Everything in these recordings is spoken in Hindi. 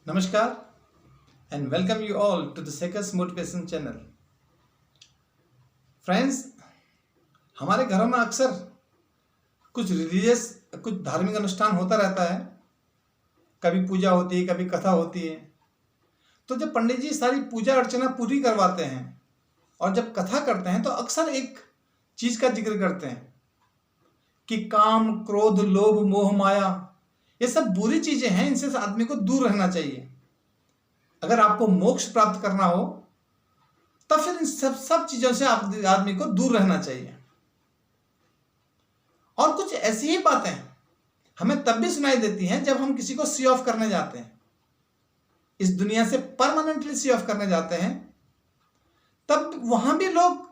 नमस्कार and welcome you all to the Sekas Motivation Channel. Friends, हमारे घरों में अक्सर कुछ धार्मिक अनुष्ठान होता रहता है। कभी पूजा होती है, कभी कथा होती है। तो जब पंडित जी सारी पूजा अर्चना पूरी करवाते हैं और जब कथा करते हैं तो अक्सर एक चीज का जिक्र करते हैं कि काम, क्रोध, लोभ, मोह, माया ये सब बुरी चीजें हैं, इनसे आदमी को दूर रहना चाहिए। अगर आपको मोक्ष प्राप्त करना हो तब फिर इन सब चीजों से आदमी को दूर रहना चाहिए। और कुछ ऐसी ही बातें हमें तब भी सुनाई देती हैं जब हम किसी को सी ऑफ करने जाते हैं, इस दुनिया से परमानेंटली सी ऑफ करने जाते हैं, तब वहां भी लोग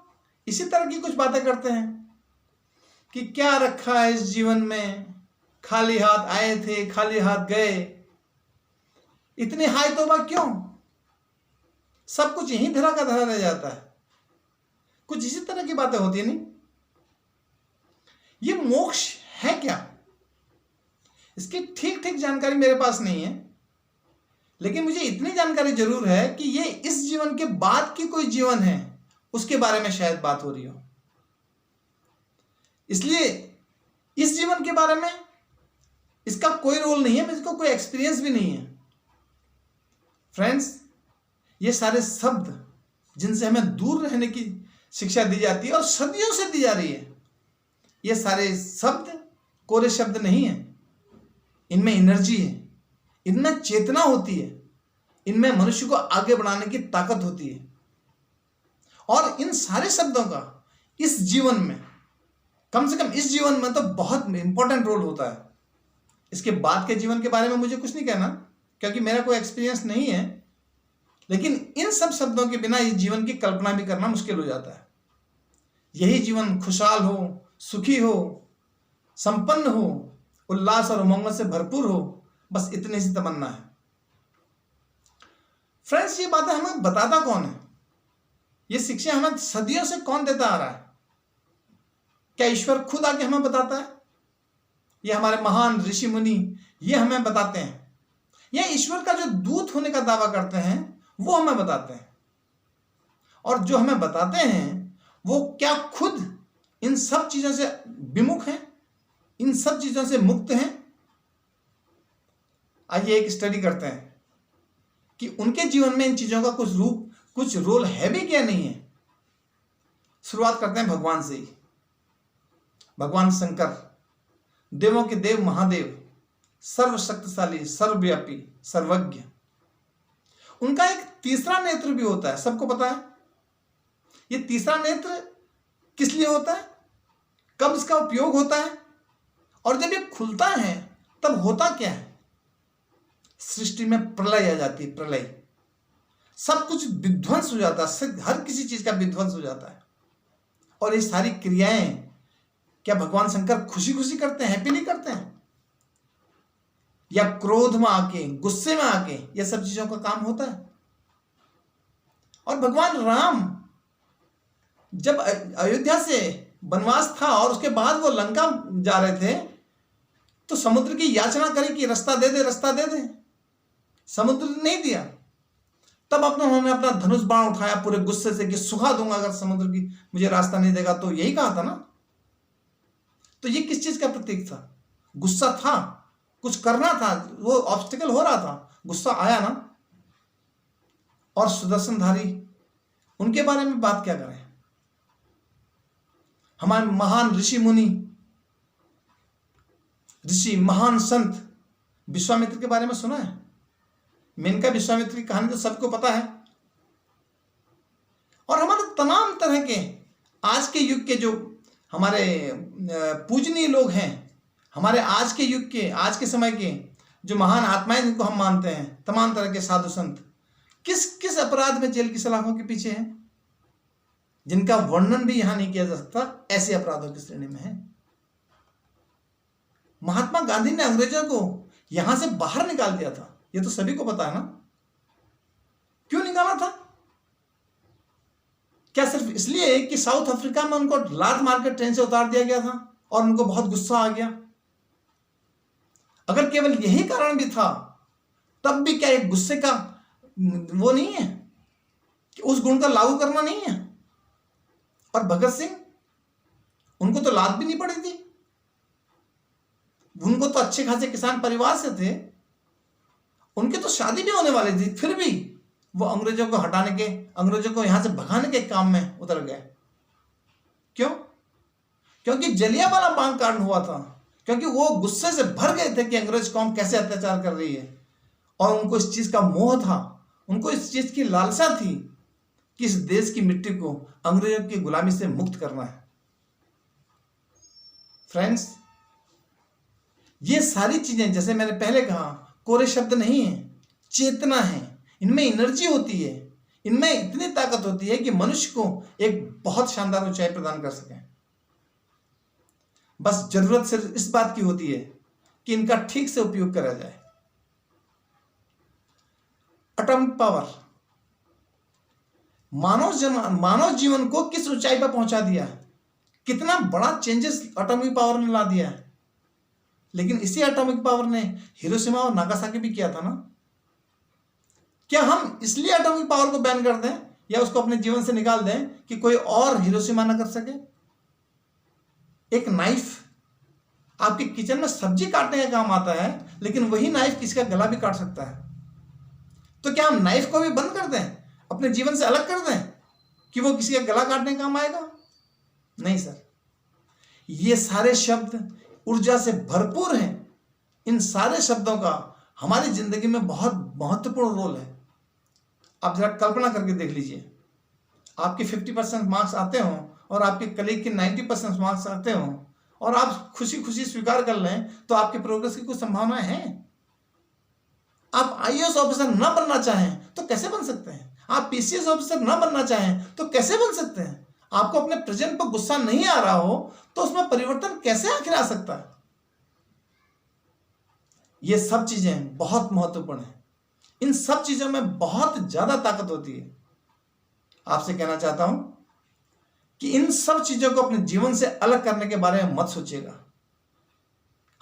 इसी तरह की कुछ बातें करते हैं कि क्या रखा है इस जीवन में, खाली हाथ आए थे खाली हाथ गए, इतनी हाय तौबा क्यों, सब कुछ यहीं धरा का धरा रह जाता है। कुछ इसी तरह की बातें होती है। नहीं, ये मोक्ष है क्या, इसकी ठीक ठीक जानकारी मेरे पास नहीं है, लेकिन मुझे इतनी जानकारी जरूर है कि ये इस जीवन के बाद की कोई जीवन है, उसके बारे में शायद बात हो रही हो। इसलिए इस जीवन के बारे में इसका कोई रोल नहीं है, इसको कोई एक्सपीरियंस भी नहीं है। फ्रेंड्स, ये सारे शब्द जिनसे हमें दूर रहने की शिक्षा दी जाती है और सदियों से दी जा रही है, ये सारे शब्द कोरे शब्द नहीं है। इनमें एनर्जी है, इनमें चेतना होती है, इनमें मनुष्य को आगे बढ़ाने की ताकत होती है। और इन सारे शब्दों का इस जीवन में, कम से कम इस जीवन में तो बहुत इंपॉर्टेंट रोल होता है। इसके बाद के जीवन के बारे में मुझे कुछ नहीं कहना, क्योंकि मेरा कोई एक्सपीरियंस नहीं है, लेकिन इन सब शब्दों के बिना इस जीवन की कल्पना भी करना मुश्किल हो जाता है। यही जीवन खुशहाल हो, सुखी हो, संपन्न हो, उल्लास और उमंग से भरपूर हो, बस इतनी सी तमन्ना है। फ्रेंड्स, ये बातें हमें बताता कौन है, ये शिक्षा हमें सदियों से कौन देता आ रहा है? क्या ईश्वर खुद आके हमें बताता है? ये हमारे महान ऋषि मुनि ये हमें बताते हैं, या ईश्वर का जो दूत होने का दावा करते हैं वो हमें बताते हैं? और जो हमें बताते हैं वो क्या खुद इन सब चीजों से विमुख हैं, इन सब चीजों से मुक्त हैं? आइए एक स्टडी करते हैं कि उनके जीवन में इन चीजों का कुछ रोल है भी क्या नहीं है। शुरुआत करते हैं भगवान से ही। भगवान शंकर, देवों के देव महादेव, सर्वशक्तिशाली, सर्वव्यापी, सर्वज्ञ। उनका एक तीसरा नेत्र भी होता है, सबको पता है। ये तीसरा नेत्र किस लिए होता है, कब इसका उपयोग होता है, और जब ये खुलता है तब होता क्या है? सृष्टि में प्रलय आ जाती है, प्रलय, सब कुछ विध्वंस हो जाता है, हर किसी चीज का विध्वंस हो जाता है। और ये सारी क्रियाएं क्या भगवान शंकर खुशी खुशी करते हैं, हैप्पीली करते हैं, या क्रोध में आके, गुस्से में आके ये सब चीजों का काम होता है? और भगवान राम जब अयोध्या से वनवास था और उसके बाद वो लंका जा रहे थे तो समुद्र की याचना करी कि रास्ता दे दे, रास्ता दे दे। समुद्र ने नहीं दिया। तब उन्होंने अपना धनुष बाण उठाया पूरे गुस्से से कि सुखा दूंगा अगर समुद्र की मुझे रास्ता नहीं देगा। तो यही कहा था ना। तो ये किस चीज का प्रतीक था? गुस्सा था, कुछ करना था, वो ऑब्स्टिकल हो रहा था, गुस्सा आया ना। और सुदर्शनधारी, उनके बारे में बात क्या करें? हमारे महान ऋषि मुनि, ऋषि महान संत विश्वामित्र के बारे में सुना है? मेनका विश्वामित्र की कहानी तो सबको पता है। और हमारे तमाम तरह के आज के युग के जो हमारे पूजनीय लोग हैं, हमारे आज के युग के, आज के समय के जो महान आत्माएं जिनको हम मानते हैं, तमाम तरह के साधु संत किस किस अपराध में जेल की सलाखों के पीछे हैं, जिनका वर्णन भी यहां नहीं किया जा सकता, ऐसे अपराधों की श्रेणी में है। महात्मा गांधी ने अंग्रेजों को यहां से बाहर निकाल दिया था, ये तो सभी को पता है ना। क्यों निकाला था? क्या सिर्फ इसलिए कि साउथ अफ्रीका में उनको लात मार कर ट्रेन से उतार दिया गया था और उनको बहुत गुस्सा आ गया? अगर केवल यही कारण भी था तब भी क्या एक गुस्से का वो नहीं है कि उस गुण का लागू करना नहीं है। और भगत सिंह, उनको तो लात भी नहीं पड़ी थी, उनको तो अच्छे खासे किसान परिवार से थे, उनकी तो शादी भी होने वाली थी, फिर भी वो अंग्रेजों को हटाने के, अंग्रेजों को यहां से भगाने के काम में उतर गए। क्यों? क्योंकि जलियांवाला बाग कांड हुआ था, क्योंकि वो गुस्से से भर गए थे कि अंग्रेज कौम कैसे अत्याचार कर रही है, और उनको इस चीज का मोह था, उनको इस चीज की लालसा थी कि इस देश की मिट्टी को अंग्रेजों की गुलामी से मुक्त करना है। फ्रेंड्स, ये सारी चीजें जैसे मैंने पहले कहा कोरे शब्द नहीं है, चेतना है, इनमें एनर्जी होती है, इनमें इतनी ताकत होती है कि मनुष्य को एक बहुत शानदार ऊंचाई प्रदान कर सके। बस जरूरत सिर्फ इस बात की होती है कि इनका ठीक से उपयोग करा जाए। एटॉमिक पावर मानव जीवन को किस ऊंचाई पर पहुंचा दिया, कितना बड़ा चेंजेस एटॉमिक पावर ने ला दिया है। लेकिन इसी एटॉमिक पावर ने हिरोशिमा और नागासाकी भी किया था ना। क्या हम इसलिए एटॉमिक पावर को बैन कर दें या उसको अपने जीवन से निकाल दें कि कोई और हिरोशिमा ना कर सके? एक नाइफ आपके किचन में सब्जी काटने का काम आता है, लेकिन वही नाइफ किसी का गला भी काट सकता है। तो क्या हम नाइफ को भी बंद कर दें, अपने जीवन से अलग कर दें कि वो किसी का गला काटने का काम आएगा? नहीं सर, ये सारे शब्द ऊर्जा से भरपूर हैं। इन सारे शब्दों का हमारी जिंदगी में बहुत महत्वपूर्ण रोल है। आप जरा कल्पना करके देख लीजिए, आपके 50% मार्क्स आते हों और आपके कलीग के 90% मार्क्स आते हों और आप खुशी खुशी स्वीकार कर लें, तो आपके प्रोग्रेस की कुछ संभावनाएं हैं। आप आईएएस ऑफिसर ना बनना चाहें तो कैसे बन सकते हैं? आप पीसीएस ऑफिसर ना बनना चाहें तो कैसे बन सकते हैं? आपको अपने प्रेजेंट पर गुस्सा नहीं आ रहा हो तो उसमें परिवर्तन कैसे आखिर आ सकता है? ये सब चीजें बहुत महत्वपूर्ण हैं। इन सब चीजों में बहुत ज्यादा ताकत होती है। आपसे कहना चाहता हूं कि इन सब चीजों को अपने जीवन से अलग करने के बारे में मत सोचिएगा।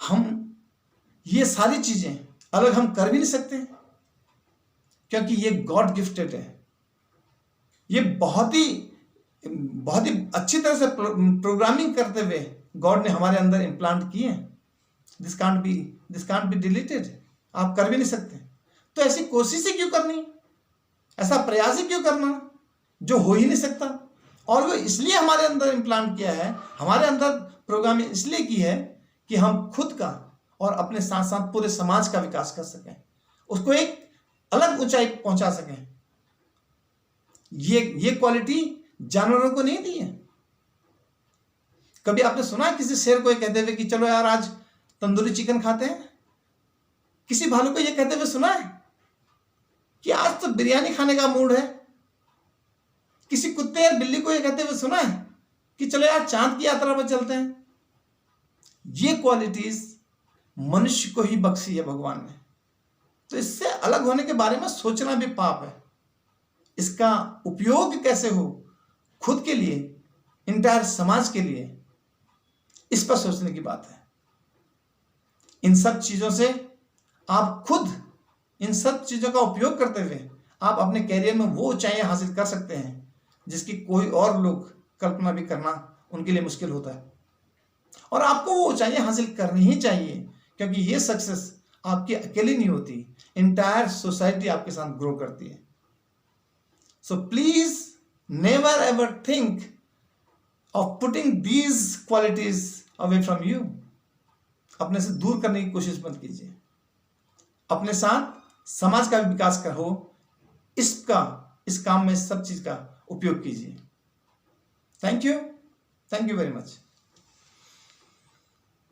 हम ये सारी चीजें अलग हम कर भी नहीं सकते, क्योंकि ये गॉड गिफ्टेड है। ये बहुत ही अच्छी तरह से प्रोग्रामिंग करते हुए गॉड ने हमारे अंदर इम्प्लांट किए हैं। This can't be deleted. आप कर भी नहीं सकते, तो ऐसी कोशिश ही क्यों करनी, ऐसा प्रयास ही क्यों करना जो हो ही नहीं सकता? और वो इसलिए हमारे अंदर इम्प्लांट किया है, हमारे अंदर प्रोग्रामिंग इसलिए की है कि हम खुद का और अपने साथ साथ पूरे समाज का विकास कर सकें, उसको एक अलग ऊंचाई पहुंचा सकें। ये क्वालिटी जानवरों को नहीं दी है। कभी आपने सुना है किसी शेर को ये कहते हुए कि चलो यार आज तंदूरी चिकन खाते हैं? किसी भालू को ये कहते हुए सुना है कि आज तो बिरयानी खाने का मूड है? किसी कुत्ते या बिल्ली को ये कहते हुए सुना है कि चलो यार चांद की यात्रा पर चलते हैं? ये क्वालिटीज मनुष्य को ही बख्शी है भगवान ने, तो इससे अलग होने के बारे में सोचना भी पाप है। इसका उपयोग कैसे हो खुद के लिए, इंटायर समाज के लिए, इस पर सोचने की बात है। इन सब चीजों से आप खुद, इन सब चीजों का उपयोग करते हुए आप अपने कैरियर में वो ऊंचाइयां हासिल कर सकते हैं जिसकी कोई और लोग कल्पना भी करना उनके लिए मुश्किल होता है। और आपको वो ऊंचाइयां हासिल करनी ही चाहिए, क्योंकि ये सक्सेस आपकी अकेली नहीं होती, इंटायर सोसाइटी आपके साथ ग्रो करती है। So please never ever think of putting these qualities away from you. अपने से दूर करने की कोशिश मत कीजिए। अपने साथ समाज का विकास करो, इस काम में सब चीज का उपयोग कीजिए। Thank you very much.